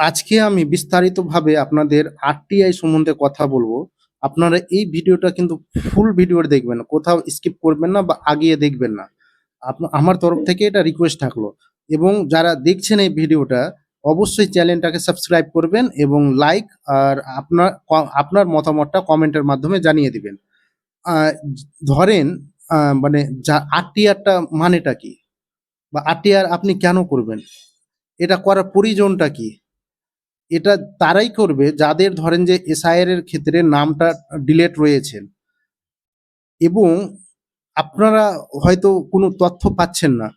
আজকে আমি বিস্তারিতভাবে আপনাদের আরটিআই সম্বন্ধে কথা বলবো। আপনারা এই ভিডিওটা কিন্তু ফুল ভিডিওটা দেখবেন। কোথাও স্কিপ করবেন না বা আগিয়ে দেখবেন না। আমার তরফ থেকে এটা রিকোয়েস্ট থাকলো। এবং যারা দেখছেন এই ভিডিওটা অবশ্যই চ্যানেলটাকে সাবস্ক্রাইব করবেন এবং লাইক আর আপনার মতামতটা কমেন্টের মাধ্যমে জানিয়ে দিবেন। আ ধরেন মানে আরটিআরটা মানেটা কি? বা আরটিআর আপনি কেন করবেন? এটা করার প্রয়োজনটা কি? এটা তারাই করবে যাদের ধরেন যে এসআইআর এর ক্ষেত্রে নামটা ডিলেট রয়েছেন এবং আপনারা হয়তো কোনো তথ্য পাচ্ছেন না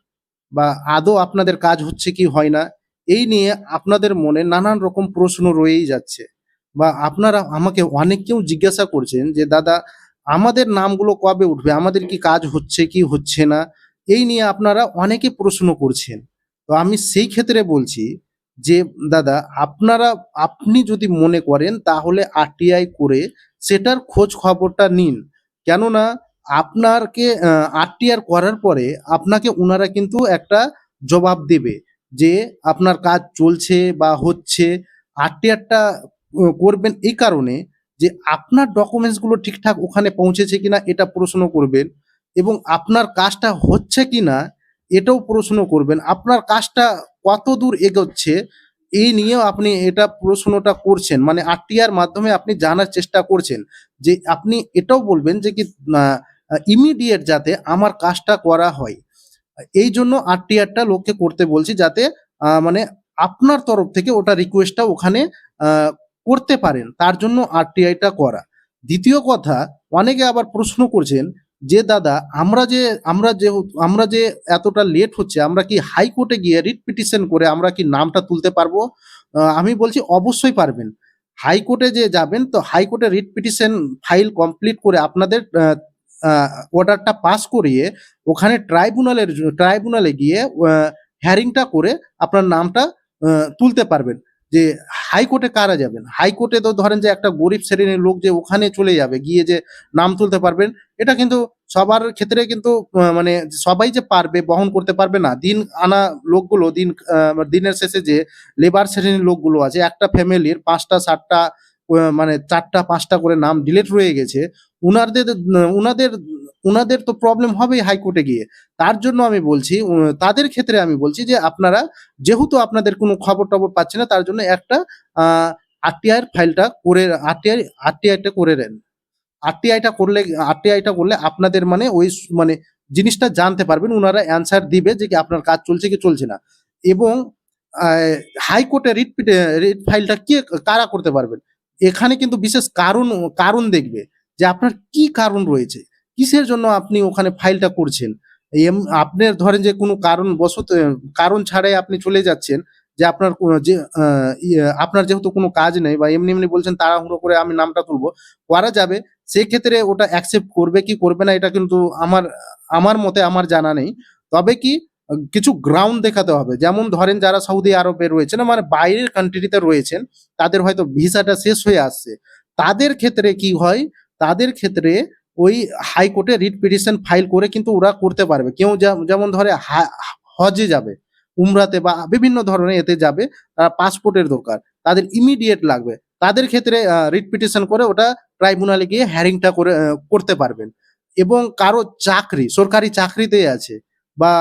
বা আদৌ আপনাদের কাজ হচ্ছে কি হয় না, এই নিয়ে আপনাদের মনে নানান রকম প্রশ্ন রয়েই যাচ্ছে। বা আপনারা আমাকে অনেকেও জিজ্ঞাসা করছেন যে দাদা আমাদের নামগুলো কবে উঠবে, আমাদের কি কাজ হচ্ছে কি হচ্ছে না, এই নিয়ে আপনারা অনেকে প্রশ্ন করছেন। তো আমি সেই ক্ষেত্রে বলছি যে দাদা আপনি যদি মনে করেন তাহলে আরটিআই করে সেটার খোঁজ খবরটা নিন। কেননা আপনাকে আরটিআর করার পরে আপনাকে উনারা কিন্তু একটা জবাব দেবে যে আপনার কাজ চলছে বা হচ্ছে। আরটিআরটা করবেন এই কারণে যে আপনার ডকুমেন্টস গুলো ঠিকঠাক ওখানে পৌঁছেছে কিনা এটা প্রশ্ন করবেন এবং আপনার কাজটা হচ্ছে কিনা এটাও প্রশ্ন করবেন। আপনার কাজটা কত দূর এগোচ্ছে এই নিয়েও আপনি এটা প্রশ্নটা করছেন। মানে আরটিআর মাধ্যমে আপনি জানার চেষ্টা করছেন যে আপনি এটাও বলবেন যে কি ইমিডিয়েট যাতে আমার কাজটা করা হয়। এই জন্য আরটিআরটা লোককে করতে বলছি যাতে মানে আপনার তরফ থেকে ওটা রিকোয়েস্টটা ওখানে করতে পারেন, তার জন্য আরটিআইটা করা। দ্বিতীয় কথা, অনেকে আবার প্রশ্ন করছেন যে দাদা আমরা যে এতটা লেট হচ্ছে, আমরা কি হাইকোর্টে গিয়ে রিট পিটিশন করে আমরা কি নামটা তুলতে পারবো? আমি বলছি অবশ্যই পারবেন। হাইকোর্টে যে যাবেন তো হাইকোর্টে রিট পিটিশন ফাইল কমপ্লিট করে আপনাদের অর্ডারটা পাস করিয়ে ওখানে ট্রাইব্যুনালে গিয়ে হ্যারিংটা করে আপনার নামটা তুলতে পারবেন। যে হাইকোর্টে কারা যাবেন? হাইকোর্টে তো ধরেন যে একটা গরিব শ্রেণীর লোক যে ওখানে চলে যাবে, গিয়ে যে নাম তুলতে পারবেন, এটা কিন্তু সবার ক্ষেত্রে কিন্তু মানে সবাই যে পারবে, বহন করতে পারবে না। দিন আনা লোকগুলো দিনের শেষে যে লেবার শ্রেণীর লোকগুলো আছে, একটা ফ্যামিলির ৫টা ৭টা মানে ৪টা ৫টা করে নাম ডিলিট রয়ে গেছে। উনাদের উনাদের উনাদের তো প্রবলেম হবেই হাইকোর্টে গিয়ে। তার জন্য আমি বলছি তাদের ক্ষেত্রে আমি বলছি যে আপনারা যেহেতু আপনাদের কোনো খবর-টবর পাচ্ছেন না তার জন্য একটা আ আরটিআই ফাইলটা করে আরটিআইটা করে নেন। আরটিআইটা করলে আপনাদের মানে মানে জিনিসটা জানতে পারবেন। উনারা অ্যান্সার দিবে যে কি আপনার কাজ চলছে কি চলছে না। এবং আ হাইকোর্টে রিট ফাইলটা কারা করতে পারবেন? এখানে কিন্তু বিশেষ কারণ দেখবে যে আপনার কি কারণ রয়েছে? কিসের জন্য আপনি ওখানে ফাইলটা করছেন? আপনার ধরেন যে কোনো কারণ ছাড়াই আপনি চলে যাচ্ছেন যে আপনার যে আ আপনার যেহেতু কোনো কাজ নেই বা এমনি বলছেন তাড়াহুড়ো করে আমি নামটা তুলবো। করা যাবে। সেক্ষেত্রে ওটা অ্যাকসেপ্ট করবে কি করবে না এটা কিন্তু আমার মতে আমার জানা নেই। তবে কি কিছু গ্রাউন্ড দেখাতে হবে। যেমন ধরেন যারা সৌদি আরবে রয়েছেন মানে বাইরের কান্ট্রিতে রয়েছেন, তাদের হয়তো ভিসাটা শেষ হয়ে আসছে। তাদের ক্ষেত্রে কি হয়? তাদের ক্ষেত্রে ওই হাইকোর্টে রিট পিটিশন ফাইল করে কিন্তু ওরা করতে পারবে। কেউ যেমন ধরে হজে যাবে, উমরাতে বা বিভিন্ন ধরনের এতে যাবে, পাসপোর্টের দরকার। তাদের ইমিডিয়েট লাগবে। তাদের ক্ষেত্রে রিট পিটিশন করে ওটা ট্রাইব্যুনালে গিয়ে হ্যারিংটা করতে পারবেন। এবং কারো সরকারি চাকরিতে আছে বা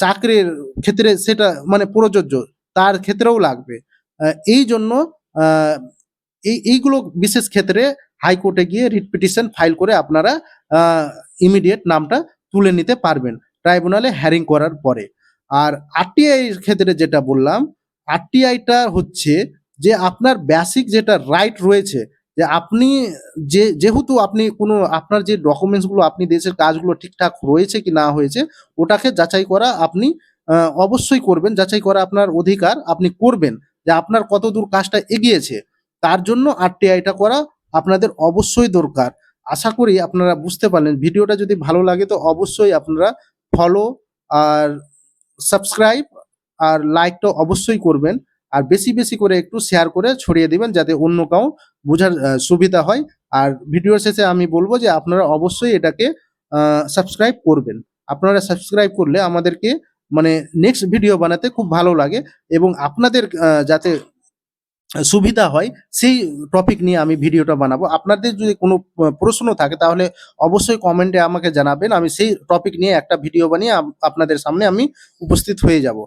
চাকরির ক্ষেত্রে সেটা মানে প্রযোজ্য, তার ক্ষেত্রেও লাগবে। আ এইজন্য আ এইগুলো বিশেষ ক্ষেত্রে হাইকোর্টে গিয়ে রিট পিটিশন ফাইল করে আপনারা আ ইমিডিয়েট নামটা তুলে নিতে পারবেন ট্রাইব্যুনালে হ্যারিং করার পরে। আর আরটিআই এর ক্ষেত্রে যেটা বললাম, আরটিআইটা হচ্ছে যে আপনার বেসিক যেটা রাইট রয়েছে যে আপনি যেহেতু আপনি কোনো আপনার যে ডকুমেন্টস গুলো আপনি দেশের কাজগুলো ঠিকঠাক হয়েছে কি না হয়েছে ওটাকে যাচাই করা আপনি আ অবশ্যই করবেন। যাচাই করা আপনার অধিকার, আপনি করবেন যে আপনার কতদূর কাজটা এগিয়েছে। তার জন্য আরটিআইটা করা আপনাদের অবশ্যই দরকার। আশা করি আপনারা বুঝতে পারলেন। ভিডিওটা যদি ভালো লাগে তো অবশ্যই আপনারা ফলো আর সাবস্ক্রাইব আর লাইকটা অবশ্যই করবেন। আর বেশি করে একটু শেয়ার করে ছড়িয়ে দিবেন যাতে অন্য কাউ বুঝার সুবিধা হয়। আর ভিডিওর শেষে আমি বলব যে আপনারা অবশ্যই এটাকে আ সাবস্ক্রাইব করবেন। আপনারা সাবস্ক্রাইব করলে আমাদেরকে মানে নেক্সট ভিডিও বানাতে খুব ভালো লাগে এবং আপনাদের যাতে সুবিধা হয় সেই টপিক নিয়ে আমি ভিডিওটা বানাবো। আপনাদের যদি কোনো প্রশ্ন থাকে তাহলে অবশ্যই কমেন্টে আমাকে জানাবেন। আমি সেই টপিক নিয়ে একটা ভিডিও বানিয়ে আপনাদের সামনে আমি উপস্থিত হয়ে যাব।